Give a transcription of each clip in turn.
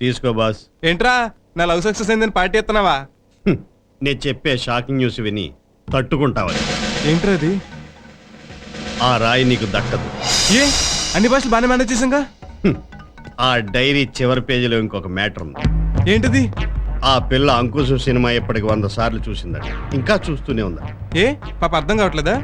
తీసుకో బాస్. ఏంట్రా నా లవ్ సక్సెస్ అయిందని పార్టీ ఎత్తనావా? నేను చెప్పే షాకింగ్ న్యూస్ విని తట్టుకుంటావా? ఏంట్రా అది? ఆ రాయి నీకు దక్కదు. ఏ అన్ని భాషలు బాగానే మేనేజ్ చేసాంగా. ఆ డైరీ చివరి పేజీలో ఇంకొక మ్యాటర్ ఉంది. ఏంటిది? ఆ పిల్ల అంకుశం సినిమా ఇప్పటికి 100 సార్లు చూసిందట, ఇంకా చూస్తూనే ఉందా. ఏ పాప అర్థం కావట్లేదా?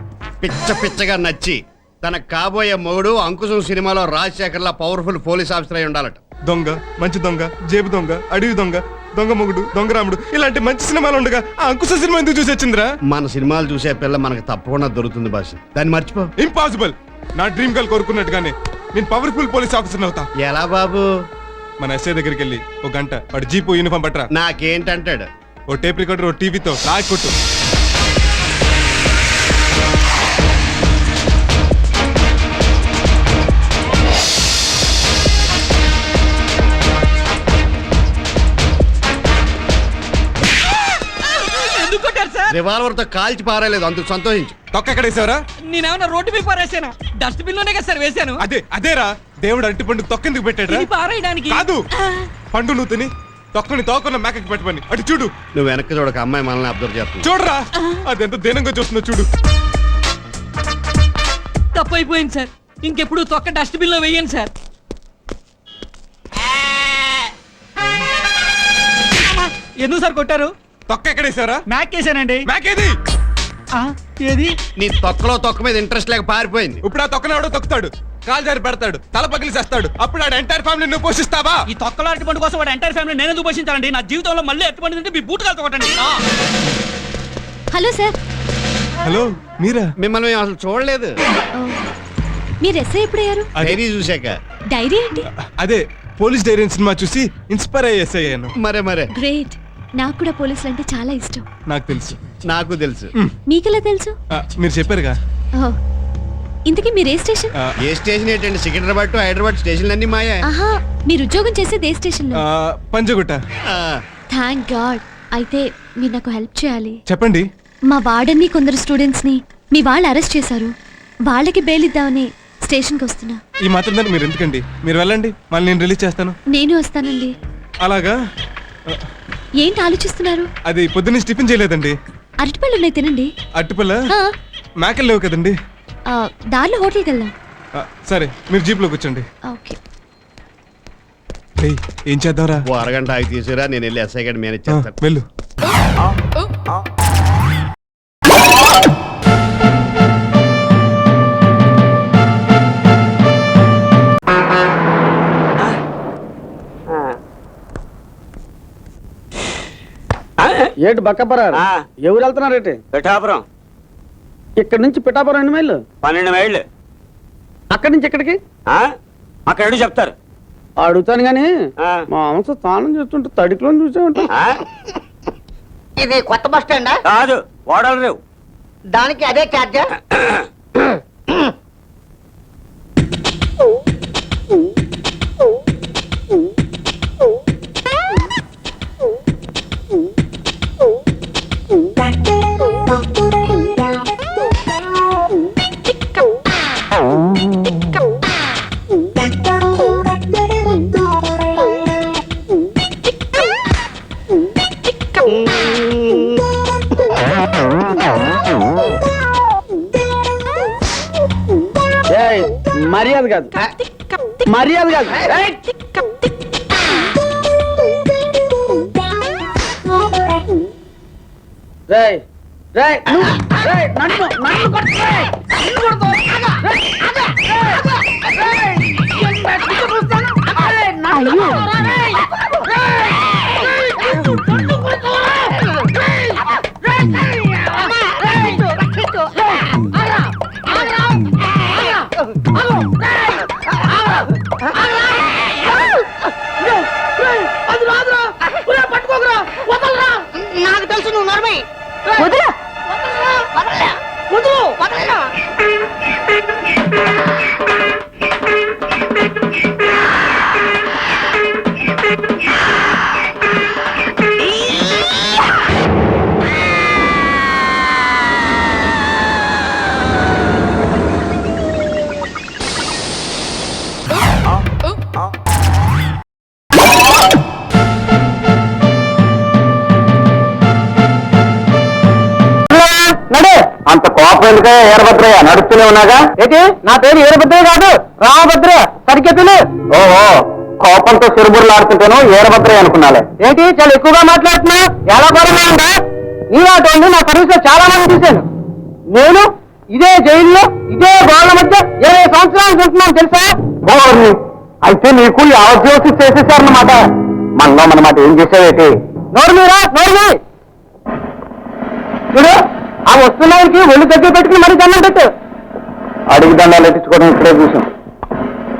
పిచ్చ పిచ్చగా నచ్చి తన కాబోయే మొగుడు అంకుశం సినిమాలో రాజశేఖర్లా పవర్ఫుల్ పోలీస్ ఆఫీసర్ అయి ఉండాలట. దొంగ, మంచి దొంగ, జేబు దొంగ, అడవి దొంగ, దొంగ మొగుడు, దొంగ రాముడు ఇలాంటి మంచి సినిమాలు ఉండగా ఆ అంకుశ సినిమా ఎందుకు చూసి వచ్చిందిరా? మన సినిమాలు చూసే పిల్ల మనకు తప్పకుండా దొరుకుతుంది బాస్, దాన్ని మర్చిపో. ఇంపాసిబుల్. నా డ్రీమ్ గర్ల్ కోరుకున్నట్టుగానే నేను పవర్ఫుల్ పోలీస్ ఆఫీసర్ అవుతా. ఎలా బాబు? మన ఎస్ఐ దగ్గరికి వెళ్ళి ఒక గంట వాడు జీపు యూనిఫామ్ పట్టరా. నాకేంటంటాడు? ఓ టేప్ రికార్డర్, ఓ టీవీతో లాగ్ కొట్టు. రివాల్వర్ తో కాల్చి పారేలేదు, అందుకు సంతోషించు. తొక్క ఎక్కడేసావరా? నేనేమన్నా రోడ్డు మీద పారేసానా? డస్ట్బిన్ లోనే కదా సార్ వేసాను. అదేరా దేవుడు అరటి పండు తొక్కెందుకు పెట్టాడు? పారేయడానికి కాదు, పండు నువ్వు తిని తొక్కని తోకున్న మేకకి పెట్టమని. అటు చూడు. నువ్వు వెనక్కి చూడక, అమ్మాయి మనల్ని అబ్జర్వ్ చేస్తుంది. చూడరా అదెంత దీనంగా చూస్తుందో చూడు. తప్పైపోయింది సార్, ఇంకెప్పుడు తొక్క డస్ట్బిన్ లో వేయండి సార్. ఎందుకు సార్ కొట్టారు? తొక్క ఎక్కడేసారా? మ్యాక్ వేసానండి. మేకేది? ఏది? నీ తొక్కలో తొక్క మీద ఇంట్రెస్ట్ లేక పారిపోయింది. ఇప్పుడు ఆ తొక్కని ఎవడో తొక్కుతాడు, కాలు జారి పెడతాడు, తల పగిలి చేస్తాడు. అప్పుడు ఆ ఎంటైర్ ఫ్యామిలీ నువ్వు పోషిస్తావా? ఈ తొక్కలో అరటిపండు కోసం వాడు ఎంటైర్ ఫ్యామిలీ నేను ఎందుకు పోషించాలండి? నా జీవితంలో మళ్ళీ అరటిపండు తింటే మీ బూట్ కాలుతో కొట్టండి. Hello sir. హలో, మీరా? మిమ్మల్ని మేము అసలు చూడలేదు. మీరు ఎస్ఐ ఎప్పుడయ్యారు? డైరీ చూసాక. డైరీ ఏంటి? అదే పోలీస్ డైరీ సినిమా చూసి ఇన్స్పైర్ అయ్యి ఎస్ఐ అయ్యాను. మరే గ్రేట్. నాకు కూడా పోలీసులు అంటే చాలా ఇష్టం. నాకు తెలుసు. నాకు తెలుసు. మీకెలా తెలుసు? మీరు చెప్పారుగా. ఇంతకీ మీరు ఏ స్టేషన్? ఏ స్టేషన్ ఏంటండి? సికింద్రాబాద్ టు హైదరాబాద్ స్టేషన్లు అన్ని మాయా. ఆహా, మీరు ఉద్యోగం చేసేది ఏ స్టేషన్ లో? పంజగుట్ట. Thank God. అయితే మీరు నాకు హెల్ప్ చేయాలి. చెప్పండి. మా వార్డెన్ని కొందరు స్టూడెంట్స్ ని మీ వాళ్ళు అరెస్ట్ చేశారు. వాళ్ళకి బెయిల్ ఇద్దామని స్టేషన్ కి వస్తున్నా. ఈ మాత్రం దాన్ని మీరు ఎందుకండి? మీరు వెళ్ళండి, మళ్ళీ నేను రిలీజ్ చేస్తాను. నేను వస్తానండి. అలాగా? ఏంటి ఆలోచిస్తున్నారు? అది పొద్దున్నే టిఫిన్ చేయలేదండి. అరటిపళ్ళు ఉన్నాయి, తినండి. అరటిపళ్ళ? మేకలు లేవు కదండి. దారిలో హోటల్కి వెళ్దాం. సరే, మీరు జీప్లో కూర్చోండి. ఓకే. ఏం చేద్దాంరా? ఓ అరగంట ఆగి తీసుకురా, నేను వెళ్ళి ఎస్ఐ గారిని మేనేజ్ చేస్తాను. వెళ్ళు. ఏటు బక్కపరారు? ఎవరు వెళ్తున్నారు? ఏంటి? పిఠాపురం. ఇక్కడ నుంచి పిఠాపురం ఎన్ని మైళ్ళు? 12 మైళ్ళు. అక్కడి నుంచి ఇక్కడికి అక్కడ చెప్తారు. అడుగుతాను గాని మా అంశ స్నానం చేస్తుంటే తడికిలో చూసే ఉంటా. ఇది కొత్త బస్ స్టాండా? కాదు, ఓడలు రేవు. దానికి అదే ఛార్జా? మర్యాద కాదు, మర్యాద కాదు. రేయ్ రేయ్ నన్ను నాకు తెలుసు, నువ్వు నర్మే. వదలా. వదలు, వదలరా. కోపం ఎందుకే వీరభద్రయ్య నడుస్తూనే ఉన్నాగా ఏంటి నా పేరు వీరభద్రయ్య కాదు రామభద్ర సరికెత్తులు ఓహో కోపంతో సిరుబుర్లాడుతుంటాను వీరభద్రయ్య అనుకున్నాలే ఏంటి చాలా ఎక్కువగా మాట్లాడుతున్నా ఎలా గొడవ ఉందా నీ వాటి నా సర్వీస్ లో చాలా మంది చూశాను నేను ఇదే జైల్లో ఇదే గోళ్ల మధ్య 20 సంవత్సరాలు ఉంటున్నాను తెలుసా అయితే నీకు యావజ్యోతి చేసేసారన్నమాట మనలో మనమాట ఏం చేసేవేటి నోరు మీరా నోరు చూడు ఆ వస్తువులకి ఒళ్ళు దగ్గర పెట్టుకుని మరీ దండం పెట్టు అడుగు దండాలు ఎట్టించుకోవడం ఇప్పుడే చూసాం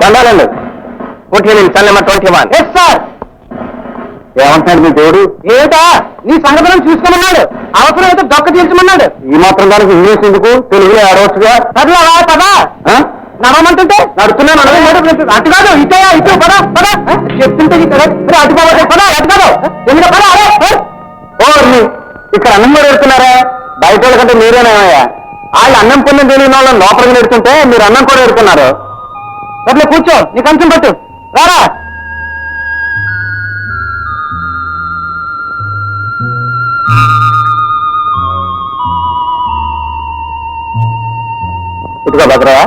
దండాలండి 14 నెంబర్ 21 ఎస్ సార్ ఏమంటున్నాడు మీ దేవుడు ఏమిటా నీ సంగతులను చూసుకోమన్నాడు అవసరం అయితే దొక్క తీర్చమన్నాడు ఈ మాత్రం దానికి ఇంగ్లీష్ ఎందుకు తెలుగులో ఆడవచ్చుగా సర్లేవా పదా నడవమంటుంటే నడుతున్నాను అటు కాదు ఇటే ఇటు పద పద చెప్తుంటే అటు కాదు పద అటు కాదు ఎందుకు పద ఓ ఇక్కడ అన్నం కూడా పెడుతున్నారా బయట వాళ్ళకంటే మీరేనేమయ్యా వాళ్ళు అన్నం పుణ్యం తెలియని వాళ్ళని లోపలికి పెడుతుంటే మీరు అన్నం కూడా పెడుతున్నారు అట్లా కూర్చో నీ కంచం పట్టు రారా ఇదిగో భద్రయ్య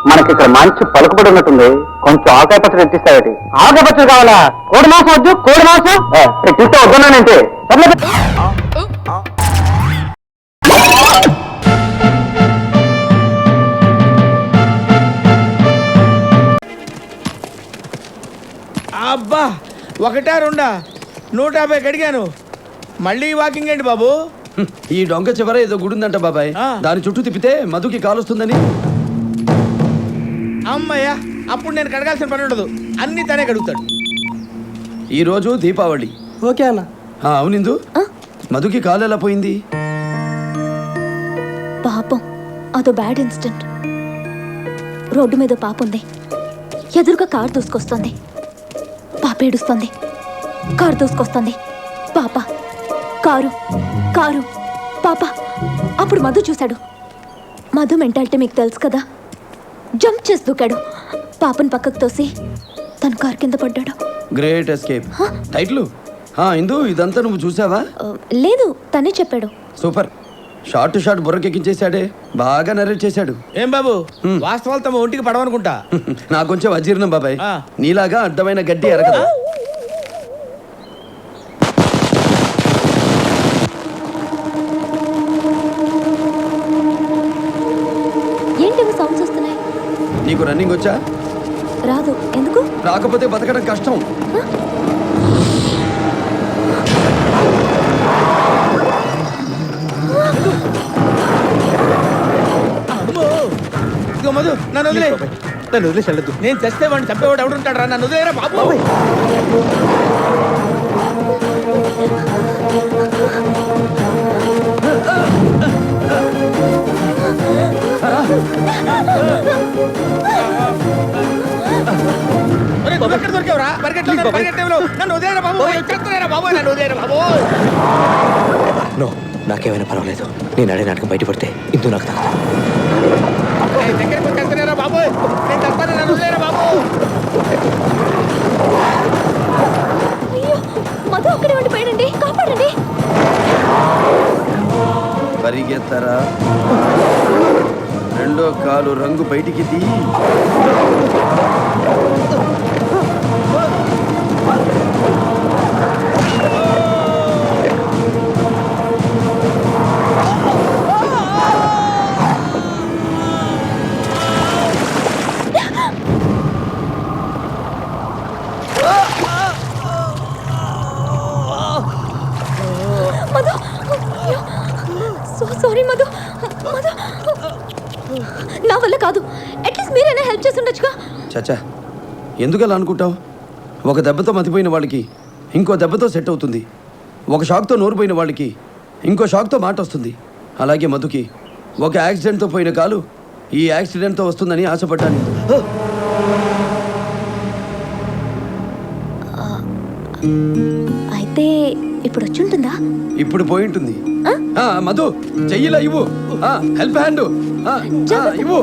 మనకి ఇక్కడ మంచి పలుకుబడి ఉన్నట్టుంది కొంచెం ఆకాయ పచ్చడి ఎట్టిస్తావేటి ఆకాయ పచ్చడి కావాలా కోడి మాంసం వద్దు కోడి మాంసం ఎట్టిస్తే వద్దున్నానంటే అబ్బా ఒకటా రెండా 150 అడిగాను మళ్ళీ వాకింగ్ ఏంటి బాబు ఈ డొంక చివర ఏదో గుడి ఉందంట బాబాయ్ దాని చుట్టూ తిప్పితే మధుకి కాలుస్తుందని అమ్మయ్యా అప్పుడు నేను కడగాల్సిన పని ఉండదు అన్ని తనే కడుగుతాడు ఈ రోజు దీపావళి ఓకే అన్న అవునిందు మధుకి కాలు ఎలా పోయింది పాపం అదో బ్యాడ్ ఇన్సిడెంట్. రోడ్డు మీద పాప ఉంది, ఎదురుగా కారు దూసుకొస్తుంది. పాప ఏడుస్తుంది, కారు దూసుకొస్తుంది. పాప కారు కారు పాప. అప్పుడు మధు చూశాడు. మధు మెంటాలిటీ మీకు తెలుసు కదా, జంప్ చేసి దూకాడు. పాపను పక్కకు తోసి తన కారు కింద పడ్డాడు. Great escape. టైటిల్ ఇందు ఇదంతా నువ్వు చూసావా? లేదు, తనే చెప్పాడు. సూపర్. షార్ట్ బుర్రకెక్కించేశాడే, బాగా నరేట్ చేశాడు. ఏం బాబు వాస్తవాలు తమ ఒంటికి పడవనుకుంటా. నాకు కొంచెం అజీర్ణం బాబాయ్, ఆ. నీలాగా అడ్డమైన గడ్డి ఎరగదు. ఏంటి సౌండ్స్ వస్తున్నాయి? నీకు రన్నింగ్ వచ్చా? రాదు. ఎందుకు? రాకపోతే బతకడం కష్టం. ఇదిగో మధు, నన్ను వదిలే. నన్ను వదిలేసి వెళ్ళదు. నేను చస్తే వాడిని చంపేవాడు ఎవడుంటాడు రా, నన్ను వదిలేరా బాబు. ఎక్కడ దొరికావురా? పరిగెట్టేవలో నన్ను వదిలేరా బాబు, చెప్తున్నారా బాబు, నన్ను వదిలేరా బాబు. నో, నాకేమైనా పర్వాలేదు. నేను ఆడే నాటకం బయటపడితే ఇందు నాకు తగ్గదు. దగ్గరికి వచ్చేస్తున్నారా బాబు, నేను చెప్తాను, నన్ను వదిలేరా బాబు. అయ్యో, మధు అక్కడే ఉండిపోయాడండి, కాపాడండి. పరిగెత్తరా, రెండో కాలు రంగు బయటికి తీ. Madhu, so sorry Madhu. మధు, నా వల్ల కాదు. అట్లీస్ట్ మీరైనా హెల్ప్ చేసి ఉండొచ్చుగా. చచ్చా, ఎందుకు అలా అనుకుంటావు? ఒక దెబ్బతో మతిపోయిన వాళ్ళకి ఇంకో దెబ్బతో సెట్ అవుతుంది. ఒక షాక్తో నోరుపోయిన వాళ్ళకి ఇంకో షాక్తో మాట వస్తుంది. అలాగే మధుకి ఒక యాక్సిడెంట్తో పోయిన కాలు ఈ యాక్సిడెంట్తో వస్తుందని ఆశపడ్డాను. అయితే ఇప్పుడు వచ్చి ఉంటుందా? ఇప్పుడు పోయి ఉంటుంది. మధు, చెయ్యిలా ఇవ్వు. హెల్ప్ హ్యాండ్ ఇవ్వు.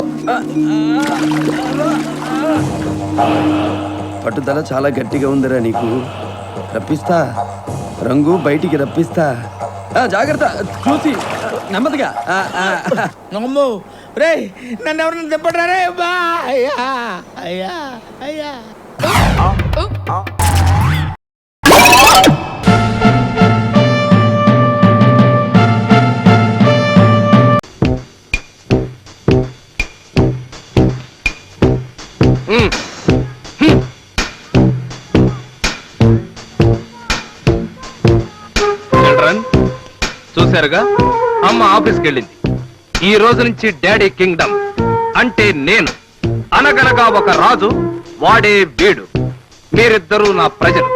పట్టుదల చాలా గట్టిగా ఉందిరా నీకు. రప్పిస్తా, రంగు బయటికి రప్పిస్తా. జాగ్రత్త చూసి నెమ్మదిగా నమ్ము రే నన్ను ఎవరైనా తిప్పడరా రే బా అయ్యా అయ్యా అయ్యా చిల్డ్రన్ చూశారుగా అమ్మ ఆఫీస్కి వెళ్ళింది. ఈ రోజు నుంచి డాడీ కింగ్డమ్ అంటే నేను, అనగనగా ఒక రాజు, వాడే వీడు. మీరిద్దరూ నా ప్రజలు.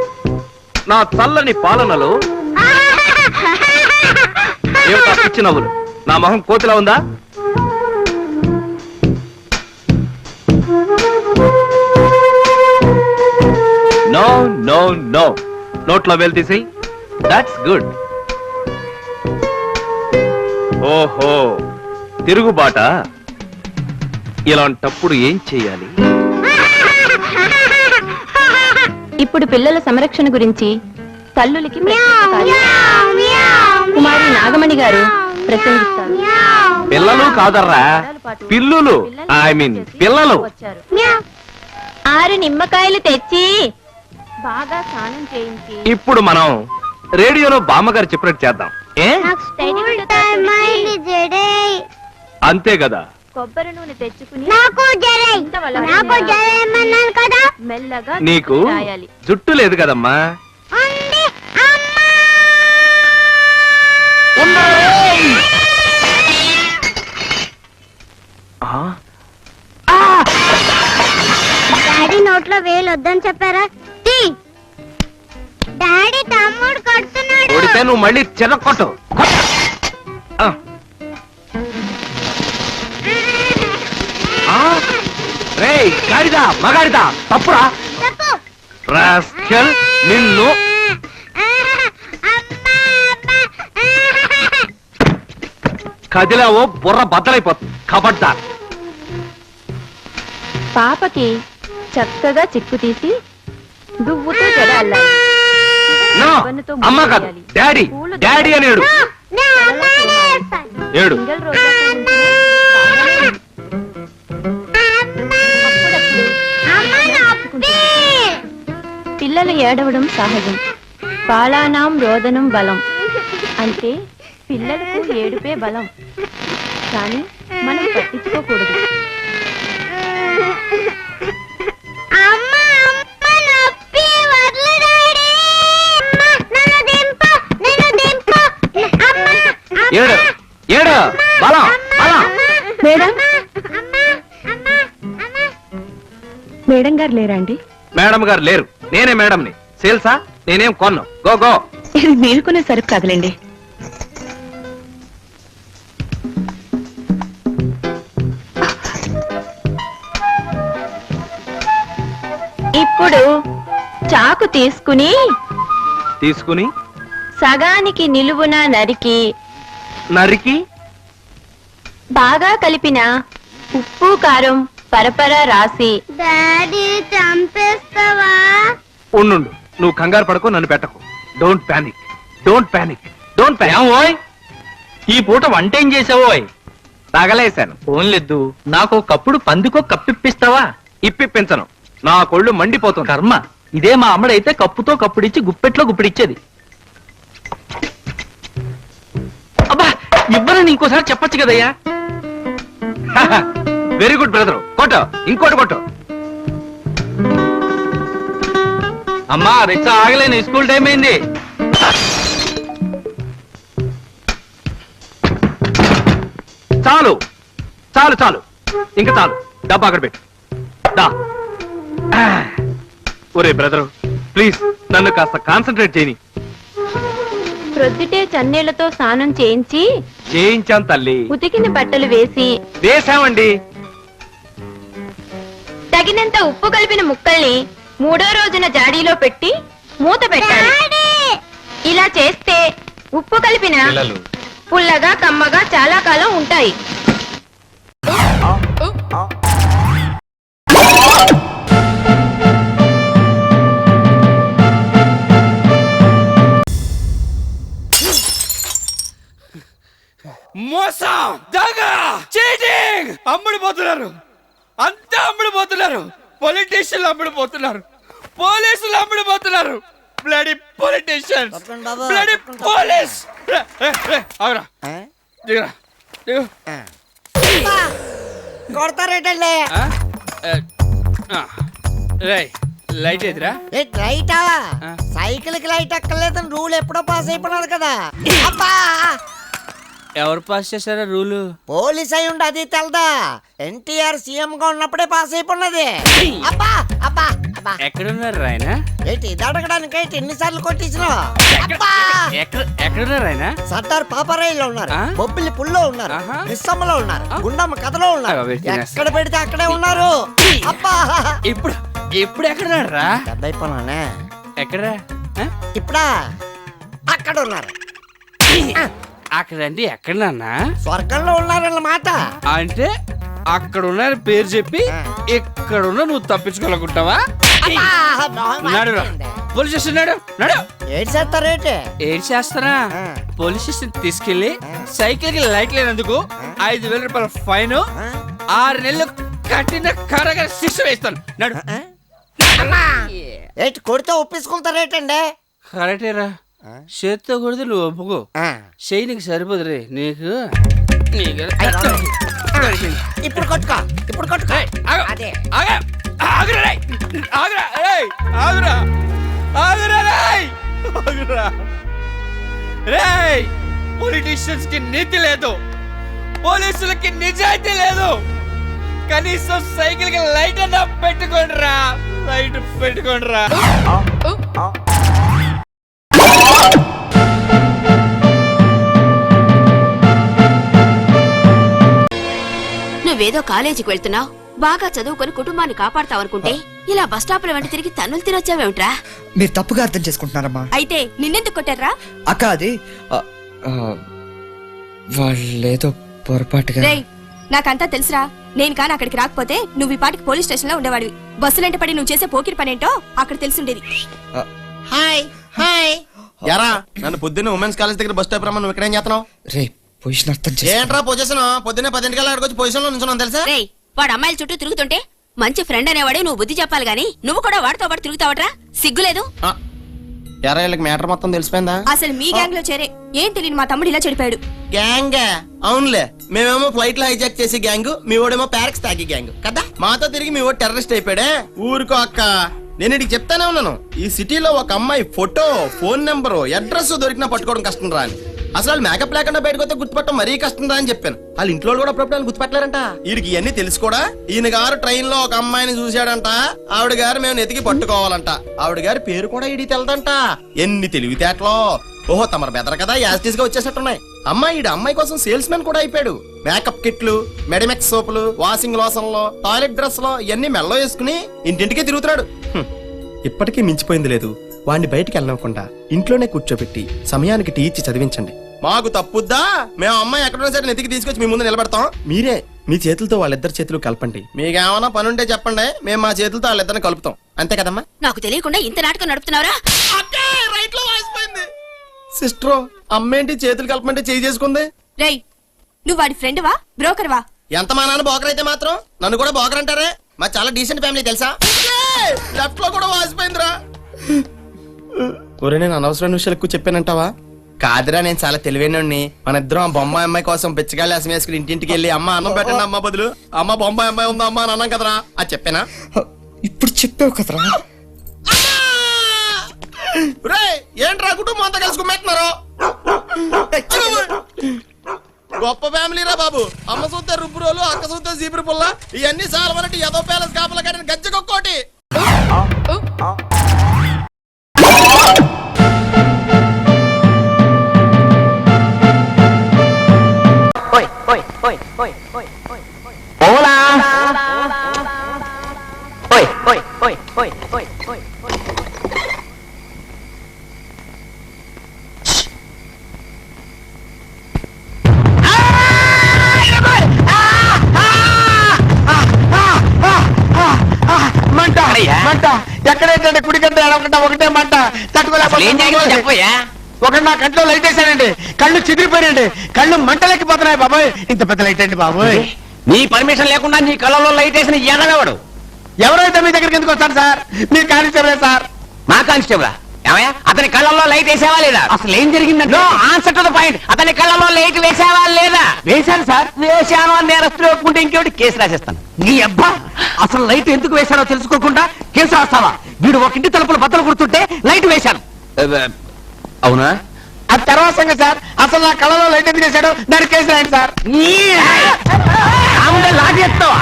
నా చల్లని పాలనలో ఏమిటా పిచ్చి నవ్వులు? నా మొహం కోతిలా ఉందా? నో నో నో, నోట్లో వేలు తీసి. That's good. ఓహో, తిరుగుబాట. ఇలాంటప్పుడు ఏం చెయ్యాలి? ఇప్పుడు పిల్లల సంరక్షణ గురించి తల్లులకి ప్రత్యేక కార్యక్రమం కుమారి నాగమణి గారు ప్రసంగిస్తారు. పిల్లలు కాదర్రా, పిల్లులు. ఐ మీన్ పిల్లలు. 6 నిమ్మకాయలు తెచ్చి బాగా స్నానం చేయించి ఇప్పుడు మనం రేడియోలో బామ్మగారు చెప్పినట్టు చేద్దాం. ఏ అంతే కదా. కొబ్బరి నూనె తెచ్చుకుని మెల్లగా నీకు రాయాలి. జుట్టు లేదు కదమ్మా. డాడీ నోట్లో వేలు వద్దని చెప్పారా? డాడీ తమ్ముడు కొడుతున్నాడు. కొడితే నువ్వు మళ్ళీ చెరకొట్టు. రేయ్ గాడిదా, మగాడిదా, తప్పురా. రాస్కెల్, నిన్ను. కదిలావో బుర్ర బద్దలైపోతుంది. కబడ్దార్. పాపకి చక్కగా చిక్కు తీసి దువ్వుతో జడ అల్లాలి. నో, అమ్మ కాదు, డాడీ. డాడీ అని ఏడు. ఏడు. సింగల్ రోజా పువ్వుని అప్పుడప్పుడు పిల్లలు ఏడవడం సహజం. బాలానాం రోదనం బలం. అంటే పిల్లలకు ఏడుపే బలం. కానీ మనం పట్టించుకోకూడదు. ఏడు ఏడు బలం బలం. మేడం, మేడం గారు లేరా అండి? మేడం గారు లేరు, నేనే మేడంని. సేల్సా? నేనేం కొన్ను. Go go. ఇది మీరు కొనే సరుకు కాదులేండి. ఇప్పుడు చాకు తీసుకుని సగానికి నిలువున నరికి బాగా కలిపిన ఉప్పు కారం పరపర రాసి. డాడీ చంపేస్తావా? ఉండు, నువ్వు కంగారు పడకు, నన్ను పెట్టకు. Don't panic, don't panic, don't panic. ఓయ్, ఈ పూట వంట ఏం చేసావోయ్? తగలేశాను. ఫోన్లేదు, నాకు ఒకప్పుడు పందికో కప్పిప్పిస్తావా? ఇప్పిప్పించను, నా కొళ్ళు మండిపోతుంది. కర్మ, ఇదే మా అమ్మడైతే కప్పుతో కప్పుడిచ్చి గుప్పెట్లో గుప్పిడిచ్చేది. అబ్బా, ఇవ్వనని ఇంకోసారి చెప్పొచ్చు కదయ్యా. Very good brother. కొట్టు, ఇంకోటి కొట్టు. అమ్మా రిచ్చా ఆగలేను, స్కూల్ టైం అయింది. చాలు చాలు చాలు, ఇంకా చాలు. డబ్బా అక్కడ పెట్టు. దా. ఒరే బ్రదరు, ప్లీజ్ నన్ను కాస్త కాన్సన్ట్రేట్ చేయని. ప్రొద్దుటే చన్నీళ్లతో స్నానం చేయించాం తల్లి. ఉతికిన బట్టలు వేసామండి. తగినంత ఉప్పు కలిపిన ముక్కల్ని 3వ రోజున జాడీలో పెట్టి మూత పెట్టాలి. ఇలా చేస్తే ఉప్పు కలిపిన పుల్లగా కమ్మగా చాలా కాలం ఉంటాయి. అమ్ముడిపోతున్నారు, అంతా అమ్ముడిపోతున్నారు. పొలిటీషియన్లు అమ్ముడిపోతున్నారు, పోలీసులు అమ్ముడిపోతున్నారు. Bloody politicians, bloody police. అవురా దిగురా, దిగు. కొడతారేటండి రేయ్ లైట్ ఎదురా. రైటా? సైకిల్ కి లైట్ ఎక్కర్లేదని రూల్ ఎప్పుడో పాస్ అయిపోయినది కదా. అబ్బా ఎవరు పాస్ చేశారా రూలు? పోలీస్ అయి ఉండి అది తెలదా? ఎన్టీఆర్ సీఎం గా ఉన్నప్పుడే పాస్ అయిపోయినది. అబ్బా అబ్బా అబ్బా. ఎక్కడున్నారు ఆయన? ఏంటి ఇది అడగడానికి ఎన్నిసార్లు కొట్టించినా? ఎక్కడున్నారు ఆయన? సర్దార్ పాపారాయిలో ఉన్నారు, బొబ్బిలి పుల్లో ఉన్నారు, నిస్సమ్మలో ఉన్నారు, గుండమ్మ కథలో ఉన్నారు. ఎక్కడ పెడితే అక్కడే ఉన్నారు. అబ్బా ఇప్పుడు ఇప్పుడు ఎక్కడున్నాడు రా? పెద్ద అయిపోయినానే. ఎక్కడరా? ఇప్పుడా అక్కడ ఉన్నారు. అక్కడంటే ఎక్కడన్నా? స్వర్గంలో ఉన్నారన్నమాట. అంటే అక్కడ ఉన్న పేరు చెప్పి ఇక్కడ ఉన్న నువ్వు తప్పించుకోవాలనుకుంటావా? నడు పోలీస్ స్టేషన్, నడు నడు. ఏడు చేస్తారేంటి? ఏడు చేస్తారా? పోలీస్ స్టేషన్ తీసుకెళ్లి సైకిల్ కి లైట్ లేనందుకు 5,000 రూపాయల ఫైన్, 6 నెలలు కఠిన కారాగార శిక్ష వేస్తాను. నడు. ఏంటి కొడితే ఒప్పించుకుంటారేటండి? కరెక్టేరా, చేత్తో కొడితే నువ్వు ఒప్పుకో, చెయ్యి నీకు సరిపోదు రే. నీకు ఇప్పుడు కొట్టుకో, ఇప్పుడు కొట్టుకో. అదే పొలిటీషియన్స్ కి నీతి లేదు, పోలీసులకి నిజాయితీ లేదు. కనీసం సైకిల్ కి లైట్ అన్నా పెట్టుకోండిరా, లైట్ పెట్టుకోండిరా. నువ్వేదో కాలేజీకి వెళ్తున్నావు, బాగా చదువుకొని కుటుంబాన్ని కాపాడతావనుకుంటే ఇలా బస్ స్టాప్ల వెంట తిరిగి తన్నులు తినొచ్చావేమిట్రా? మీరు తప్పుగా అర్థం చేసుకుంటున్నారమ్మా. అయితే నిన్నెందుకు కొట్టారా? అక్క అది వాళ్ళేదో పొరపాటుగా. రేయ్, నాకంతా తెలుసురా. నేను కాని అక్కడికి రాకపోతే నువ్వు ఈ పాటికి పోలీస్ స్టేషన్ లో ఉండేవాడివి. బస్సులంట పడి నువ్వు చేసే పోకిరి పనేంటో అక్కడ తెలిసుండేది. Hi hi. యారా నన్ను పొద్దున్న ఉమెన్స్ కాలేజ్ దగ్గర బస్ స్టాప్ రమ్మని నువ్వు ఇక్కడేం చేస్తున్నావు? రే పొజిషన్ అర్థం చేసి. ఏంట్రా పొజిషన్? పొద్దున్నే 10 గంటల అక్కడికి వచ్చి పొజిషన్ లో నుంచున్నాను తెలుసా? రేయ్, వాడు అమ్మాయిల చుట్టూ తిరుగుతుంటే మంచి ఫ్రెండ్ అనేవాడే నువ్వు బుద్ధి చెప్పాలి గాని నువ్వు కూడా వాడితో పాటు తిరుగుతావట్రా? సిగ్గులేదు? యారా వీళ్ళకి మ్యాటర్ మొత్తం తెలిసిపోయిందా? అసలు మీ గ్యాంగ్ లో చేరే ఏం తెలియని మా తమ్ముడు ఇలా చెడిపాడు. గ్యాంగ్? అవునులే, మేమేమో ఫ్లైట్ లో హైజాక్ చేసి గ్యాంగ్, మీ ఓడేమో ప్యారెక్స్ తాగి గ్యాంగ్ కదా. మాతో తిరిగి మీ ఓడి టెర్రరిస్ట్ అయిపోయాడే. ఊరుకో అక్క, నేను ఇడికి చెప్తానే ఉన్నాను, ఈ సిటీలో ఒక అమ్మాయి ఫోటో, ఫోన్ నెంబరు, అడ్రస్ దొరికినా పట్టుకోవడం కష్టం రా అని. అసలు మేకప్ లేకుండా బయటకు వస్తే గుర్తుపట్టడం మరీ కష్టం రా అని చెప్పాను. వాళ్ళ ఇంట్లో కూడా అప్పుడప్పుడు గుర్తుపట్టలేరంట. వీడికి ఇవన్నీ తెలుసు కూడా. ఈయన గారు ట్రైన్ లో ఒక అమ్మాయిని చూశాడంట, ఆవిడ గారు మేము ఎతికి పట్టుకోవాలంట, ఆవిడ గారి పేరు కూడా ఈడికి తెలదంట. ఎన్ని తెలివితేటలో. ఓహో తమరు బెదర్ కదా, యాజిటీస్ గా వచ్చేసేట్టున్నాయి. అమ్మాయి కోసం సేల్స్ మెన్ కూడా అయిపోయాడు. మేకప్ కిట్లు, మెడిమెక్స్ సోపులు, వాషింగ్ లోషన్లు, టాయిలెట్ డ్రెస్ లో ఇవన్నీ మెల్లో వేసుకుని ఇంటింటికి తిరుగుతున్నాడు. ఇప్పటికీ మించిపోయింది లేదు. వాడిని బయటికి వెళ్ళనివ్వకుండా ఇంట్లోనే కూర్చోబెట్టి సమయానికి టీ ఇచ్చి చదివించండి. మాకు తప్పుద్దా? మేము అమ్మాయి ఎక్కడున్నా సరే నెతికి తీసుకొచ్చి మీ ముందు నిలబెడతాం. మీరే మీ చేతులతో వాళ్ళిద్దరు చేతులు కలపండి. మీకేమన్నా పని ఉంటే చెప్పండి, మేము మా చేతులతో వాళ్ళిద్దరిని కలుపుతాం. అంతే కదమ్మా? నాకు తెలియకుండా ఇంత నాటకం నడుపుతున్నారా? సిస్టర్, అమ్మేంటి చేతులు కలపమంటే చేయి చేసుకుంది? రేయ్, నువ్వు వాడి ఫ్రెండ్ వా బ్రోకర్ వా? ఎంత మా నాన్న బోకర్ అయితే మాత్రం నన్ను కూడా బోకర్ అంటారే. మా చాలా డీసెంట్ ఫ్యామిలీ తెలుసా? లెఫ్ట్ లో కూడా వాసిపోయిందిరా. ఒరే నేను అనవసరమైన విషయాలు ఎక్కువ చెప్పానంటావా? కాదురా, నేను చాలా తెలివైనోడిని. మన ఇద్దరం ఆ బొమ్మాయి అమ్మాయి కోసం పిచ్చగాలి అసం వేసుకుని ఇంటింటికి వెళ్ళి అమ్మ అన్నం పెట్టండి అమ్మ బదులు అమ్మ బొమ్మాయి అమ్మాయి ఉందా అమ్మ అని అన్నాం కదరా. అది చెప్పానా? ఇప్పుడు చెప్పావు కదరా. ఏంట్రా కుటుంబం అంతా కలిసి కుమ్మెట్టున్నారు? గొప్ప ఫ్యామిలీ రా బాబు. అమ్మ సొంత రుబ్బురోలు, అక్క సొంత జీపురు పుల్ల, ఇవన్నీ సాలవనట్టు ఏదో ప్యాలెస్ కాపలా కట్టిన గజ్జకొక్కోటి. ఎక్కడైతే కుడికంటే ఒకటే మంట తట్టుకోలేకపోయా. ఒకటి నా కంట్లో లైట్ వేసానండి, కళ్ళు చిదిరిపోయానండి, కళ్ళు మంటలెక్కిపోతున్నాయి బాబాయ్. ఇంత పెద్ద లైట్ అండి బాబోయ్. నీ పర్మిషన్ లేకుండా నీ కళ్ళలో లైట్ వేసిన ఎదగవాడు. ఎవరైతే మీ దగ్గరికి ఎందుకు వస్తాను సార్? మీ కానిస్టేబుల్ సార్. మా కానిస్టేబుల్ ఏమయ్యా? అతని కళ్ళల్లో లైట్ వేసావా లేదా? అసలు ఏం జరిగిందంటే ఆన్సర్ టు ద పాయింట్. అతని కళ్ళలో లైట్ వేసావా లేదా? వేశాను సార్. వేశాను అని నేరస్తులు ఒప్పుకుంటే ఇంకేమిటి కేసు రాసేస్తాను. నీ అబ్బా, అసలు లైట్ ఎందుకు వేశానో తెలుసుకోకుండా కేసు రాస్తావా? వీడు ఒక ఇంటి తలుపులు బద్దలు కొడుతుంటే లైట్ వేశాను. అవునా? అది తర్వాత సంగతి సార్. అసలు నా కళ్ళలో లైట్ ఎందుకు వేశాడు దానికి కేసు రాయండి సార్. లాగి ఎత్తావా?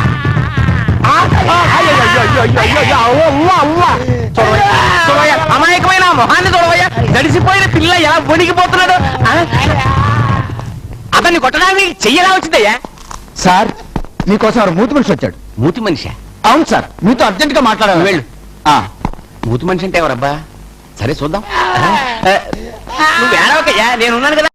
అమాయకమైన మొహాన్ని చూడవయ్యా. గడిసిపోయిన పిల్ల ఎలా వణికిపోతున్నాడు. అతన్ని కొట్టడానికి చెయ్యలా వచ్చిందయ్యా. సార్ మీకోసం మూతి మనిషి వచ్చాడు. మూతి మనిషి? అవును సార్, మీతో అర్జెంట్ గా మాట్లాడాలి. వెళ్ళు. మూతి మనిషి అంటే ఎవరబ్బా? సరే చూద్దాం. నువ్వు ఏడవకయ్యా, నేనున్నాను కదా.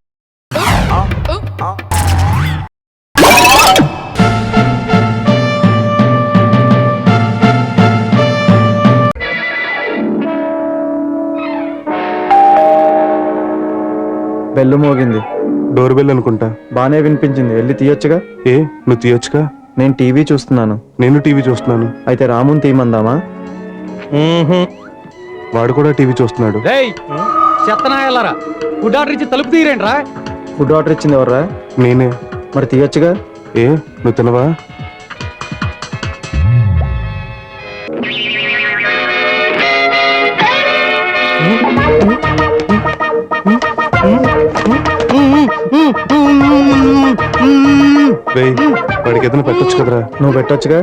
బెల్లు మోగింది. డోర్ బెల్ అనుకుంటా. బానే వినిపించింది, వెళ్ళి తీయొచ్చుగా. ఏ నువ్వు తీయొచ్చుగా? నేను టీవీ చూస్తున్నాను. నేను టీవీ చూస్తున్నాను. అయితే రాముని తీయమందామా? వాడు కూడా టీవీ చూస్తున్నాడు. చెత్తనాయాలరా, ఫుడ్ ఆర్డర్ ఇచ్చి తలుపు తీరేంట్రా. ఫుడ్ ఆర్డర్ ఇచ్చింది ఎవర్రా? నేనే. మరి తీయొచ్చుగా. ఏ నువ్వు తినవా? వాడికి ఏదైనా పెట్టొచ్చు కదరా. నువ్వు పెట్టొచ్చుగా.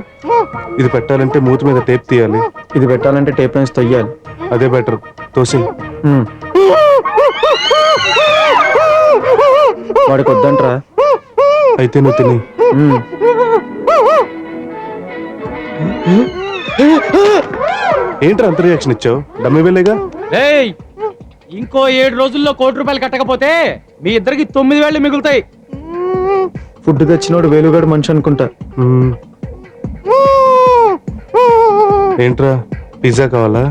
ఇది పెట్టాలంటే మూతి మీద టేప్ తీయాలి. ఇది పెట్టాలంటే టేప్ నుంచి తొయ్యాలి. అదే బెటర్. తోసి. వాడికి వద్దంట్రా. అయితే నువ్వు తిని. ఏంట్రా అంత రియాక్షన్ ఇచ్చావు? డమ్మి వెళ్ళేగా. ఇంకో 7 రోజుల్లో ₹1,00,00,000 కట్టకపోతే మీ ఇద్దరికి 9,000 మిగులుతాయి. ఫుడ్ తెచ్చినోడు వేలుగాడు మనిషి అనుకుంటా. ఏంట్రా పిజ్జా కావాలా?